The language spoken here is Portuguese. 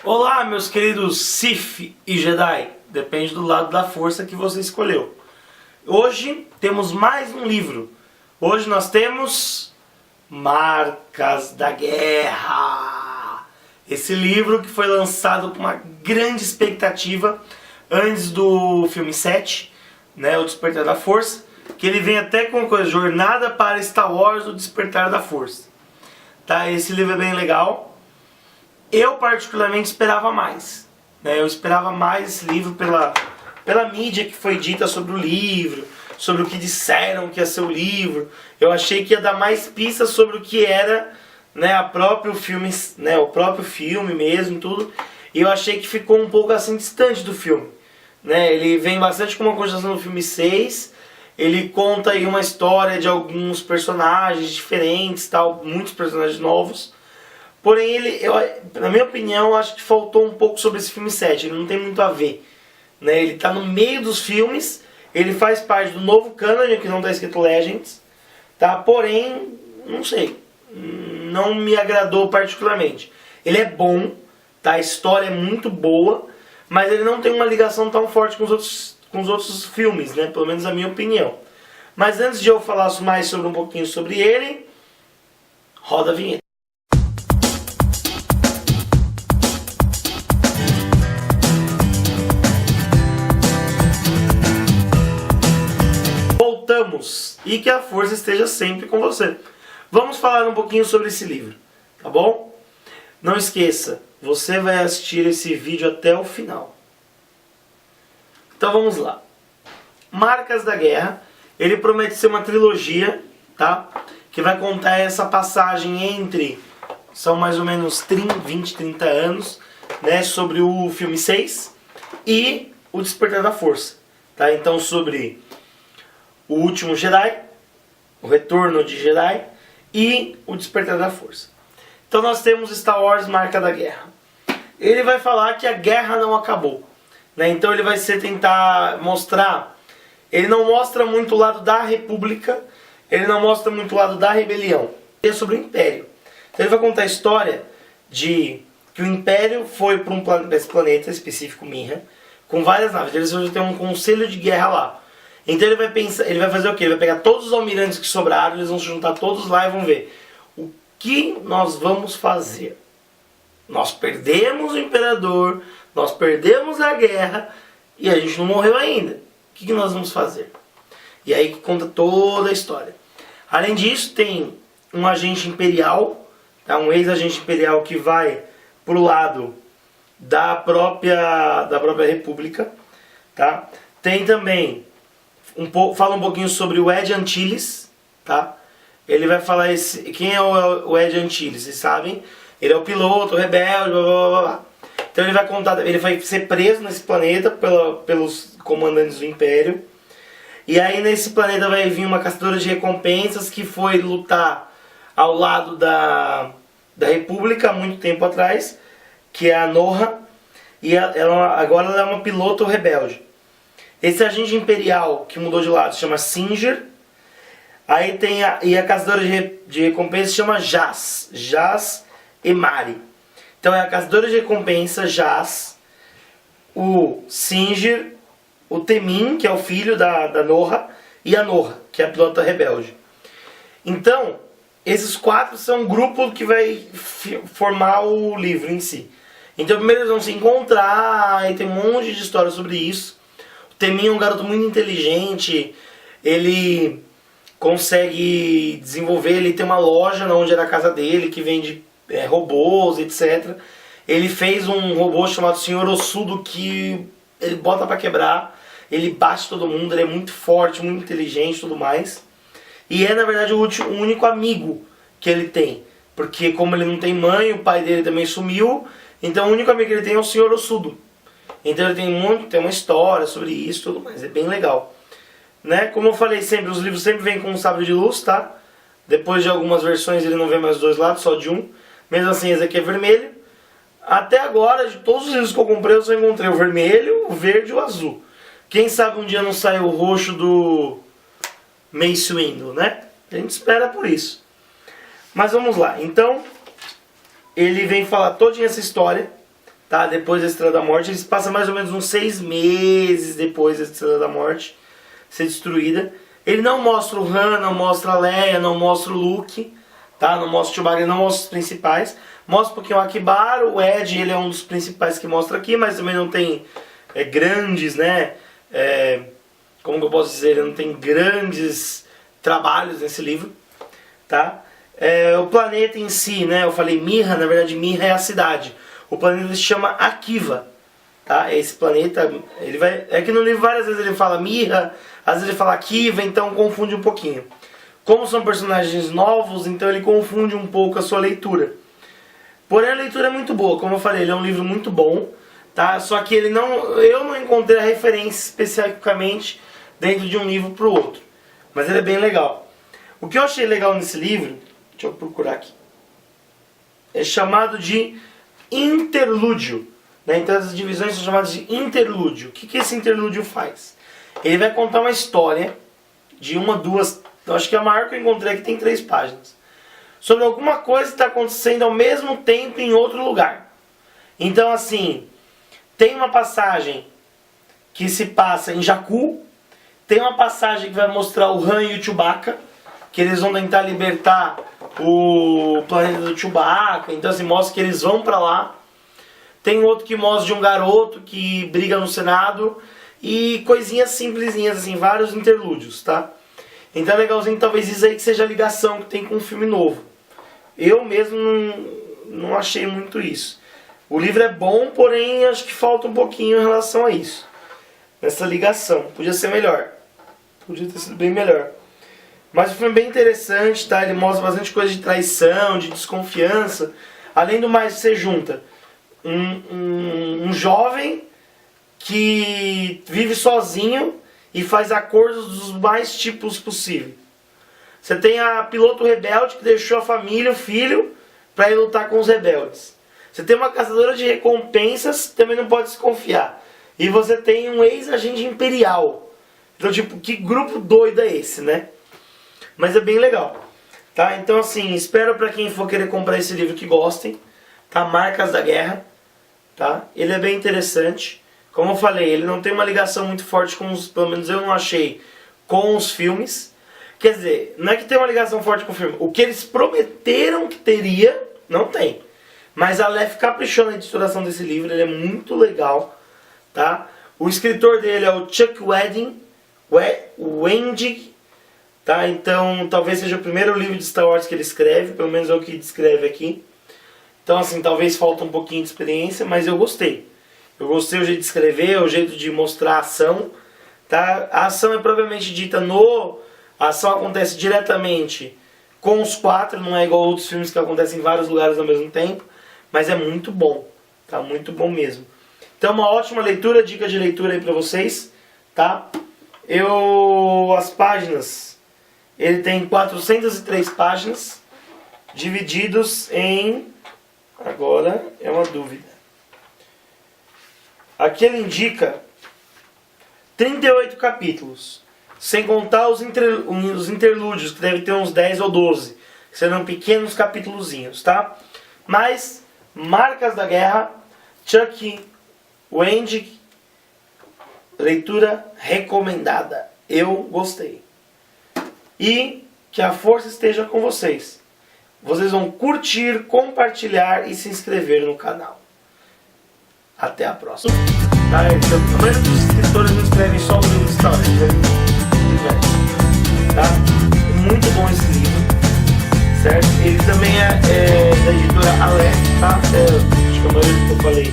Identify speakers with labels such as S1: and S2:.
S1: Olá, meus queridos Sith e Jedi, depende do lado da força que você escolheu. Hoje temos mais um livro. Hoje nós temos Marcas da Guerra. Esse livro que foi lançado com uma grande expectativa antes do filme 7, né, O Despertar da Força, que ele vem até com uma coisa, Jornada para Star Wars, O Despertar da Força. Tá, esse livro é bem legal. Eu particularmente esperava mais, né? Eu esperava mais esse livro pela mídia que foi dita sobre o livro, sobre o que disseram que ia ser o livro. Eu achei que ia dar mais pistas sobre o que era, né, o próprio filme mesmo, tudo. E eu achei que ficou um pouco assim distante do filme, né? Ele vem bastante com uma continuação do filme 6. Ele conta aí uma história de alguns personagens diferentes, tal, muitos personagens novos. Porém, na minha opinião, eu acho que faltou um pouco sobre esse filme 7. Ele não tem muito a ver, né? Ele está no meio dos filmes, ele faz parte do novo canon, que não está escrito Legends, tá? Porém, não sei, não me agradou particularmente. Ele é bom, tá? A história é muito boa, mas ele não tem uma ligação tão forte com os outros filmes, né? Pelo menos a minha opinião. Mas antes de eu falar mais sobre um pouquinho sobre ele, roda a vinheta. Voltamos, e que a força esteja sempre com você. Vamos falar um pouquinho sobre esse livro, tá bom? Não esqueça, você vai assistir esse vídeo até o final. Então vamos lá. Marcas da Guerra, ele promete ser uma trilogia, tá? Que vai contar essa passagem entre, são mais ou menos 20, 30 anos, né? Sobre o filme 6 e o Despertar da Força, tá? Então sobre o Último Jedi, o Retorno de Jedi e o Despertar da Força. Então nós temos Star Wars Marca da Guerra. Ele vai falar que a guerra não acabou, né? Então ele vai tentar mostrar. Ele não mostra muito o lado da República, ele não mostra muito o lado da rebelião. É sobre o Império. Então ele vai contar a história de que o Império foi para esse planeta específico, Mirra, com várias naves. Eles vão ter um conselho de guerra lá. Então ele vai pensar, ele vai fazer o quê? Ele vai pegar todos os almirantes que sobraram, eles vão se juntar todos lá e vão ver o que nós vamos fazer. Nós perdemos o imperador, nós perdemos a guerra e a gente não morreu ainda. O que nós vamos fazer? E aí que conta toda a história. Além disso, tem um agente imperial, tá? Um ex-agente imperial que vai pro lado da própria República, tá? Tem também fala um pouquinho sobre o Ed Antilles, tá? Ele vai falar quem é o Ed Antilles, vocês sabem? Ele é o piloto, o rebelde, blá blá blá blá. Então ele vai contar, ele vai ser preso nesse planeta pelos comandantes do Império. E aí nesse planeta vai vir uma caçadora de recompensas que foi lutar ao lado da República há muito tempo atrás, que é a Noha, e agora ela é uma piloto rebelde. Esse agente imperial que mudou de lado se chama Singer. Aí tem a caçadora de recompensa se chama Jaz Emari. Então é a caçadora de recompensa Jaz, o Singer, o Temin, que é o filho da Noha, e a Noha, que é a pilota rebelde. Então, esses quatro são um grupo que vai formar o livro em si. Então primeiro eles vão se encontrar, e tem um monte de história sobre isso. O Temin é um garoto muito inteligente, ele consegue desenvolver, ele tem uma loja onde era a casa dele, que vende robôs, etc. Ele fez um robô chamado Senhor Ossudo que ele bota pra quebrar, ele bate todo mundo, ele é muito forte, muito inteligente e tudo mais. E é na verdade o único amigo que ele tem, porque como ele não tem mãe, o pai dele também sumiu, então o único amigo que ele tem é o Senhor Ossudo. Então ele tem uma história sobre isso e tudo mais, é bem legal, né? Como eu falei sempre, os livros sempre vêm com um sabre de luz, tá? Depois de algumas versões ele não vê mais dois lados, só de um. Mesmo assim esse aqui é vermelho. Até agora, de todos os livros que eu comprei, eu só encontrei o vermelho, o verde e o azul. Quem sabe um dia não sai o roxo do Mace Windu, né? A gente espera por isso. Mas vamos lá, então ele vem falar toda essa história tá? Depois da Estrela da Morte. Eles passam mais ou menos uns 6 meses depois da Estrela da Morte ser destruída. Ele não mostra o Han, não mostra a Leia, não mostra o Luke, tá? Não mostra o Chewbacca, não mostra os principais. Mostra um pouquinho o Akbar, o Ed, ele é um dos principais que mostra aqui, mas também não tem grandes, né? Como que eu posso dizer? Ele não tem grandes trabalhos nesse livro, tá? O planeta em si, né? Eu falei Mirra, na verdade Mirra é a cidade. O planeta se chama Akiva, tá? Esse planeta, ele vai... É que no livro várias vezes ele fala Mirra, às vezes ele fala Akiva, então confunde um pouquinho. Como são personagens novos, então ele confunde um pouco a sua leitura. Porém a leitura é muito boa, como eu falei, ele é um livro muito bom, tá? Só que eu não encontrei a referência especificamente dentro de um livro para o outro. Mas ele é bem legal. O que eu achei legal nesse livro, deixa eu procurar aqui, é chamado de interlúdio, né? Então as divisões são chamadas de interlúdio. O que esse interlúdio faz? Ele vai contar uma história de uma, duas, eu acho que a maior que eu encontrei aqui tem 3 páginas, sobre alguma coisa que está acontecendo ao mesmo tempo em outro lugar. Então assim, tem uma passagem que se passa em Jakku, tem uma passagem que vai mostrar o Han e o Chewbacca, que eles vão tentar libertar o planeta do Chewbacca, então assim, mostra que eles vão pra lá. Tem outro que mostra de um garoto que briga no Senado, e coisinhas simplesinhas, assim, vários interlúdios, tá? Então é legalzinho, talvez isso aí que seja a ligação que tem com um filme novo. Eu mesmo não achei muito isso. O livro é bom, porém acho que falta um pouquinho em relação a isso. Essa ligação. Podia ser melhor. Podia ter sido bem melhor. Mas o filme é bem interessante, tá? Ele mostra bastante coisa de traição, de desconfiança. Além do mais, você junta um jovem que vive sozinho e faz acordos dos mais tipos possíveis. Você tem a piloto rebelde que deixou a família, o filho, para ir lutar com os rebeldes. Você tem uma caçadora de recompensas, também não pode se confiar. E você tem um ex-agente imperial. Então, tipo, que grupo doido é esse, né? Mas é bem legal, tá? Então, assim, espero pra quem for querer comprar esse livro que gostem, tá? Marcas da Guerra, tá? Ele é bem interessante. Como eu falei, ele não tem uma ligação muito forte com os, pelo menos eu não achei, com os filmes. Quer dizer, não é que tem uma ligação forte com o filme. O que eles prometeram que teria, não tem. Mas a Aleph caprichou na editoração desse livro, ele é muito legal, tá? O escritor dele é o Chuck Wendig, tá? Então talvez seja o primeiro livro de Star Wars que ele escreve, pelo menos é o que descreve aqui. Então assim, talvez falta um pouquinho de experiência, mas eu gostei. Eu gostei do jeito de escrever, o jeito de mostrar a ação, tá? A ação é propriamente dita a ação acontece diretamente com os 4, não é igual a outros filmes que acontecem em vários lugares ao mesmo tempo, mas é muito bom, tá? Muito bom mesmo. Então uma ótima leitura, dica de leitura aí pra vocês, tá? As páginas, ele tem 403 páginas, divididos em, agora é uma dúvida. Aqui ele indica 38 capítulos, sem contar os interlúdios, que deve ter uns 10 ou 12, que serão pequenos capítulozinhos, tá? Mas, Marcas da Guerra, Chuck Wendig, leitura recomendada. Eu gostei. E que a força esteja com vocês. Vocês vão curtir, compartilhar e se inscrever no canal. Até a próxima. Tá? Então, a maioria dos inscritores não escrevem só no livro de Star Wars, tá? É muito bom esse livro, certo? Ele também é da editora Aleph, tá? Acho que a maioria do que eu falei